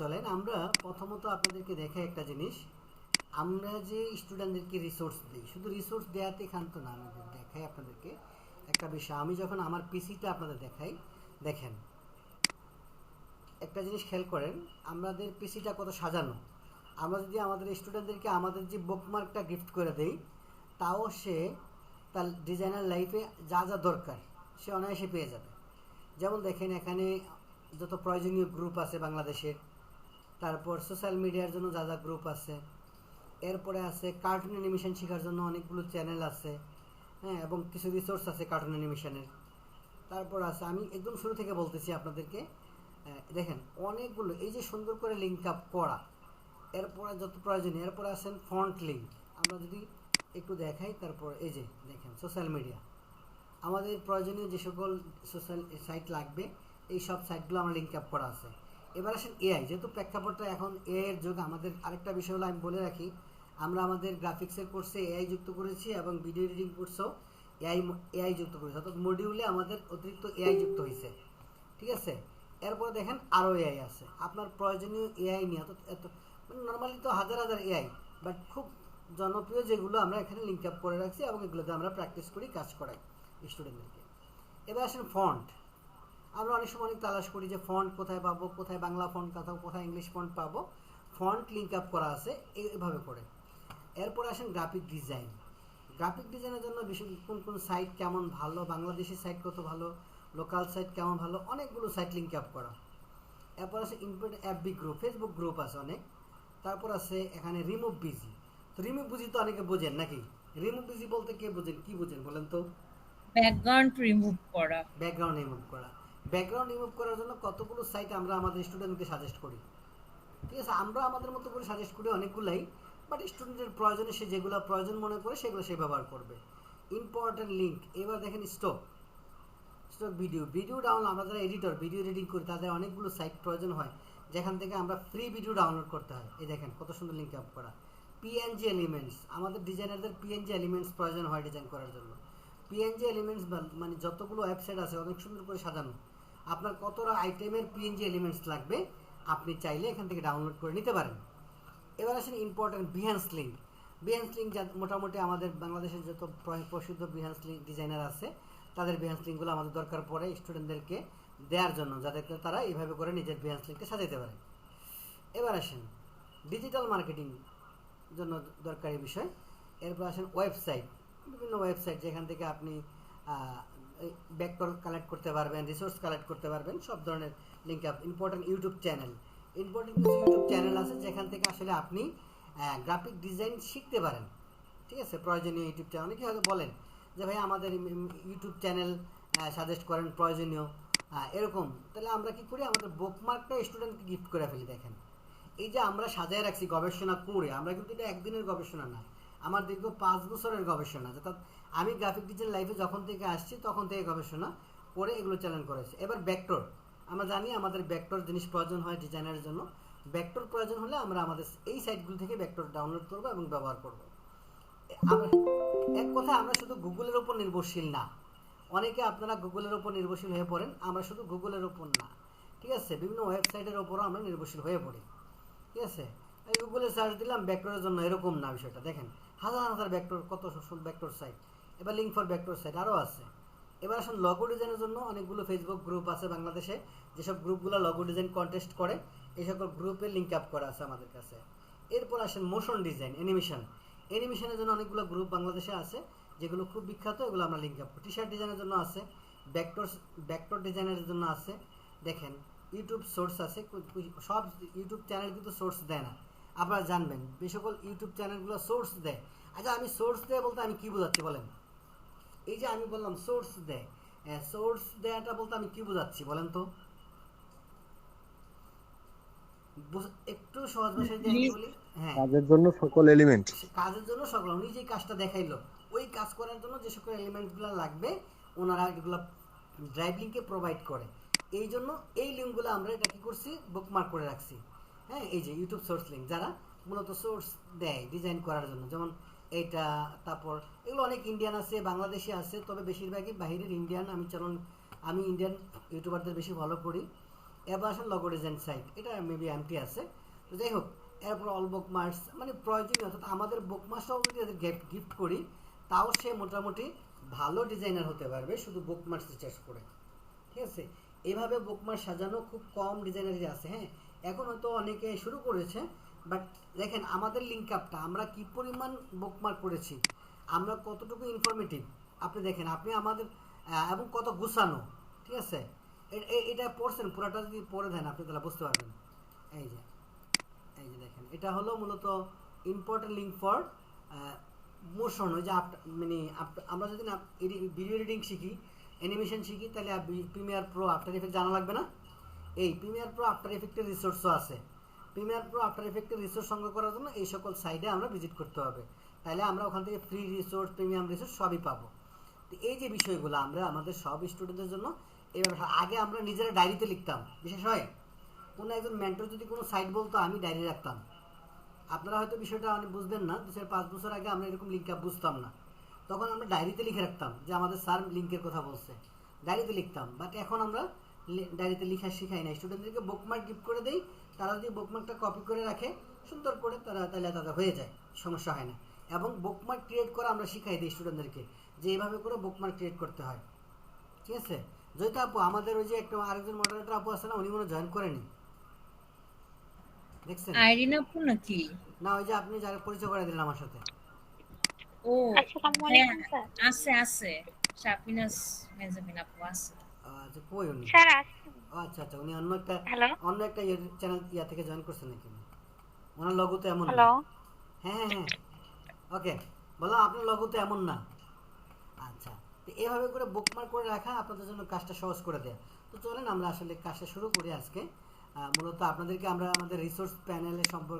চলেন আমরা প্রথমত আপনাদেরকে দেখাই একটা জিনিস। আমরা যে স্টুডেন্টদেরকে রিসোর্স দিই, শুধু রিসোর্স দেওয়াতে ক্ষান্ত না, আমি দেখাই আপনাদেরকে একটা বিষয়। আমি যখন আমার পিসিটা আপনাদের দেখাই, দেখেন একটা জিনিস খেয়াল করেন, আমাদের পিসিটা কত সাজানো। আমরা যদি আমাদের স্টুডেন্টদেরকে আমাদের যে বুকমার্কটা গিফট করে দেই, তাও সে তার ডিজাইনার লাইফে যা যা দরকার সে অনায়াসে পেয়ে যাবে। যেমন দেখেন এখানে যত প্রয়োজনীয় গ্রুপ আছে বাংলাদেশের, তারপর সোশ্যাল মিডিয়ার জন্য যা যা গ্রুপ আছে, এরপরে আছে কার্টুন অ্যানিমেশন শেখার জন্য অনেকগুলো চ্যানেল আছে, হ্যাঁ, এবং কিছু রিসোর্স আছে কার্টুন অ্যানিমেশনের। তারপর আছে, আমি একদম শুরু থেকে বলতেছি আপনাদেরকে, দেখেন অনেকগুলো এই যে সুন্দর করে লিঙ্ক আপ করা, এরপরে যত প্রয়োজনীয়, এরপরে আছেন ফন্ট লিঙ্ক। আমরা যদি একটু দেখাই, তারপর এই যে দেখেন সোশ্যাল মিডিয়া, আমাদের প্রয়োজনীয় যে সকল সোশ্যাল সাইট লাগবে এই সব সাইটগুলো আমার লিঙ্ক আপ করা আছে। এবার আসেন এআই, যেহেতু প্রেক্ষাপটটা এখন এআই এর যুগ, আমাদের আরেকটা বিষয় হলো আমি বলে রাখি, আমরা আমাদের গ্রাফিক্সের কোর্সে এআই যুক্ত করেছি এবং ভিডিও এডিটিং কোর্সেও এআই এআই যুক্ত করেছি, অর্থাৎ মডিউলে আমাদের অতিরিক্ত এআই যুক্ত হয়েছে। ঠিক আছে, এরপরে দেখেন আরও এআই আছে আপনার প্রয়োজনীয় এআই নিয়ে। এত মানে নর্মালি তো হাজার হাজার এআই, বাট খুব জনপ্রিয় যেগুলো আমরা এখানে লিঙ্ক আপ করে রাখছি এবং এগুলোতে আমরা প্র্যাকটিস করি, কাজ করাই স্টুডেন্টদেরকে। এবার আসেন ফন্ট। আমরা অনেক সময় অনেক তালাশ করি যে ফন্ট কোথায় পাবো, কোথায় বাংলা ফন্ট, কোথায় ইংলিশ ফন্ট পাবো। ফন্ট লিঙ্ক আপ করা আছে এইভাবে করে। এরপর আসেন গ্রাফিক ডিজাইন। গ্রাফিক ডিজাইনের জন্য বিশেষ কোন কোন সাইট কেমন ভালো, বাংলাদেশি সাইট কত ভালো, লোকাল সাইট কেমন ভালো, অনেকগুলো সাইট লিঙ্ক আপ করা। এরপর আছে input FB group, Facebook group আছে অনেক। তারপর আছে এখানে রিমুভ বিজি। তো রিমুভ বিজি তো অনেকে বোঝেন নাকি? রিমুভ বিজি বলতে কে বোঝেন, কি বোঝেন বলেন তো? ব্যাকগ্রাউন্ড রিমুভ করা। ব্যাকগ্রাউন্ড রিমুভ করা। ব্যাকগ্রাউন্ড রিমুভ করার জন্য কতগুলো সাইট আমরা আমাদের স্টুডেন্টকে সাজেস্ট করি। ঠিক আছে, আমরা আমাদের মতো করে সাজেস্ট করি অনেকগুলাই, বাট স্টুডেন্টের প্রয়োজনে সে যেগুলো প্রয়োজন মনে করে সেগুলো সে ব্যবহার করবে। Important link. এবার দেখেন stock, stock video, video download. আমরা যারা এডিটর ভিডিও এডিটিং করি তাদের অনেকগুলো সাইট প্রয়োজন হয় যেখান থেকে আমরা ফ্রি ভিডিও ডাউনলোড করতে হয়। এই দেখেন কত সুন্দর লিঙ্ক আপ করা। পিএনজি এলিমেন্টস, আমাদের ডিজাইনারদের পিএনজি এলিমেন্টস প্রয়োজন হয় ডিজাইন করার জন্য। পিএনজি এলিমেন্টস মানে যতগুলো ওয়েবসাইট আছে অনেক সুন্দর করে সাজানো, আপনার কতটা আইটেমের পিএনজি এলিমেন্টস লাগবে আপনি চাইলে এখান থেকে ডাউনলোড করে নিতে পারেন। এবার আসেন important Behance link. Behance link যা মোটামুটি আমাদের বাংলাদেশের যত প্রসিদ্ধ বিহান্স লিঙ্ক ডিজাইনার আছে তাদের বিহান্স লিঙ্কগুলো আমাদের দরকার পড়ে স্টুডেন্টদেরকে দেওয়ার জন্য, যাতে তারা এইভাবে করে নিজের বিহান্স লিঙ্কটা সাজাতে পারে। এবার আসেন ডিজিটাল মার্কেটিং জন্য দরকারি বিষয়। এরপর আসেন ওয়েবসাইট, বিভিন্ন ওয়েবসাইট যেখান থেকে আপনি ব্যাকটল কালেক্ট করতে পারবেন, রিসোর্স কালেক্ট করতে পারবেন, সব ধরনের link up. Important YouTube channel, important কিছু ইউটিউব চ্যানেল আছে যেখান থেকে আসলে আপনি গ্রাফিক ডিজাইন শিখতে পারেন। ঠিক আছে, প্রয়োজনীয় ইউটিউব চ্যানেল। অনেকে হয়তো বলেন যে ভাই আমাদের ইউটিউব চ্যানেল সাজেস্ট করেন প্রয়োজনীয়, এরকম। তাহলে আমরা কি করি, আমাদের বুকমার্কটা স্টুডেন্টকে গিফট করে ফেলি। দেখেন এই যে আমরা সাজায় রাখছি গবেষণা করে, আমরা কিন্তু এটা একদিনের গবেষণা না, আমার দীর্ঘ 5 বছরের গবেষণা। অর্থাৎ আমি গ্রাফিক ডিজাইন লাইফে যখন থেকে আসছি তখন থেকে গবেষণা করে এগুলো চ্যালেঞ্জ করেছি। এবার ব্যাকটর, আমরা জানি আমাদের ব্যাকটর জিনিস প্রয়োজন হয় ডিজাইনের জন্য। ব্যাকটর প্রয়োজন হলে আমরা আমাদের এই সাইটগুলো থেকে ব্যাকটর ডাউনলোড করব এবং ব্যবহার করব। আমরা এক কথায় আমরা শুধু গুগলের উপর নির্ভরশীল না। অনেকে আপনারা গুগলের উপর নির্ভরশীল হয়ে পড়েন, আমরা শুধু গুগলের উপর না, ঠিক আছে, বিভিন্ন ওয়েবসাইটের ওপরও আমরা নির্ভরশীল হয়ে পড়ি। ঠিক আছে, এই গুগলে সার্চ দিলাম ব্যাকটরের জন্য, এরকম না বিষয়টা। দেখেন হাজার হাজার ব্যাকটর, কত ব্যাকটর সাইট। এবার লিঙ্ক ফর ব্যাকটর সাইট আরও আছে। এবার আসুন লগো ডিজাইনের জন্য অনেকগুলো ফেসবুক গ্রুপ আছে বাংলাদেশে, যেসব গ্রুপগুলো লগো ডিজাইন কন্টেস্ট করে, এই সকল গ্রুপে লিঙ্ক আপ করা আছে আমাদের কাছে। এরপর আসেন মোশন ডিজাইন, অ্যানিমেশন। অ্যানিমেশনের জন্য অনেকগুলো গ্রুপ বাংলাদেশে আছে যেগুলো খুব বিখ্যাত, এগুলো আমরা লিঙ্ক আপ করি। টি শার্ট ডিজাইনের জন্য আছে, ব্যাকটর ব্যাকটর ডিজাইনের জন্য আছে। দেখেন ইউটিউব সোর্স আছে, সব ইউটিউব চ্যানেল কিন্তু সোর্স দেয় না, আপনারা জানবেন। যে সকল ইউটিউব চ্যানেলগুলো সোর্স দেয়, আচ্ছা আমি সোর্স দেয় বলতে আমি কি বোঝাচ্ছি বলেন? এই যে আমি বললাম সোর্স দেয়, সোর্স দেয়াটা বলতে আমি কি বোঝাচ্ছি বলেন তো? একটু সহজ ভাষায় যদি আমি বলি, হ্যাঁ, কাজের জন্য সকল এলিমেন্ট। কাজের জন্য সকল, উনি যে কাজটা দেখাইলো ওই কাজ করার জন্য যে সকল এলিমেন্টগুলো লাগবে ওনারা এগুলো ড্রাইভ লিঙ্কে প্রোভাইড করে। এই জন্য এই লিঙ্কগুলো আমরা এটা কি করছি, বুকমার্ক করে রাখছি। হ্যাঁ, এই যে ইউটিউব সোর্স লিঙ্ক, যারা মূলত সোর্স দেয় ডিজাইন করার জন্য, যেমন এইটা। তারপর এগুলো অনেক ইন্ডিয়ান আছে, বাংলাদেশি আছে, তবে বেশিরভাগই বাহিরের ইন্ডিয়ান। আমি ইন্ডিয়ান ইউটিউবারদের বেশি ফলো করি। এবার আসেন লগো ডিজাইন সাইট, এটা মেবি এমটি আছে। তো যাই হোক, এরপর অল বুকমার্কস, মানে প্রয়োজনীয়, অর্থাৎ আমাদের বুকমার্কসটাও যদি এদের গিফট করি তাও সে মোটামুটি ভালো ডিজাইনার হতে পারবে শুধু বুকমার্কস রিচার্জ করে। ঠিক আছে, এইভাবে বুকমার্ক সাজানো খুব কম ডিজাইনারই আছে। হ্যাঁ, এখন হয়তো অনেকে শুরু করেছে, বাট দেখেন আমাদের লিঙ্ক আপটা আমরা কি পরিমাণ বুকমার্ক করেছি, আমরা কতটুকু ইনফরমেটিভ আপনি দেখেন, আপনি আমাদের এবং কত গুছানো। ঠিক আছে, এটা পড়ছেন পুরাটা যদি পড়ে দেন আপনি তাহলে বুঝতে পারবেন। এই যে দেখেন, এটা হলো মূলত ইম্পর্টেন্ট লিঙ্ক ফর মোশন। ওই যে মানে আমরা যদি না ভিডিও এডিটিং শিখি, অ্যানিমেশন শিখি, তাহলে প্রিমিয়ার প্রো আফটার এফেক্ট জানা লাগবে না? এই প্রিমিয়ার প্রো আফটার এফেক্টের রিসোর্সও আছে। প্রিমিয়ার প্রো আফটার এফেক্টের রিসোর্স সংগ্রহ করার জন্য এই সকল সাইটে আমরা ভিজিট করতে হবে, তাহলে আমরা ওখান থেকে ফ্রি রিসোর্স, প্রিমিয়াম রিসোর্স সবই পাবো। তো এই যে বিষয়গুলো আমরা আমাদের সব স্টুডেন্টদের জন্য এইভাবে, আগে আমরা নিজেরা ডায়েরিতে লিখতাম, বিশেষ হয় কোনো একজন মেন্টর যদি কোনো সাইট বলতো আমি ডায়েরি রাখতাম। আপনারা হয়তো বিষয়টা অনেক বুঝবেন না, 2-5 বছর আগে আমরা এরকম লিঙ্ক আপ বুঝতাম না, তখন আমরা ডায়েরিতে লিখে রাখতাম যে আমাদের স্যার লিঙ্কের কথা বলছে, ডায়েরিতে লিখতাম। বাট এখন আমরা ডায়েরিতে লেখা শেখাই না, স্টুডেন্টদেরকে বুকমার্ক গিফট করে দেই, তারা যদি বুকমার্কটা কপি করে রাখে সুন্দর করে, তাহলে তাদের হয়ে যায়, সমস্যা হয় না। এবং বুকমার্ক ক্রিয়েট করা আমরা শিখাই দিই স্টুডেন্টদেরকে, যে এইভাবে করে বুকমার্ক ক্রিয়েট করতে হয়। ঠিক আছে, জয়িতা আপু, আমাদের ওই যে একটা আরেকজন মডারেটর আপু আছে না, উনি মনে জয়েন করেনি, দেখছেন? আইরিন আপু নাকি? না, ওই যে আপনি যারা পরিচয় করে দিলেন আমার সাথে। ও আসসালামু হ্যাঁ, আলাইকুম স্যার। আছে শাফিনাস মেজাবিন আপু আছে। আচ্ছা, কই উনি? স্যার আসছেন? ও আচ্ছা আচ্ছা, উনি হ্যালো অন্য একটা চ্যানেল থেকে জয়েন করছেন নাকি? ওনার লগো তো এমন না। হ্যালো হ্যাঁ হ্যাঁ হ্যাঁ, ওকে, বললাম আপনার লগো তো এমন না। আচ্ছা, তো এভাবে করে বুকমার্ক করে রাখা আপনাদের জন্য কাজটা সহজ করে দেয়। তো চলেন আমরা আসলে কাজটা শুরু করি আজকে। মূলত আপনাদেরকে আমরা আমাদের রিসোর্স প্যানেলের সম্পর্কে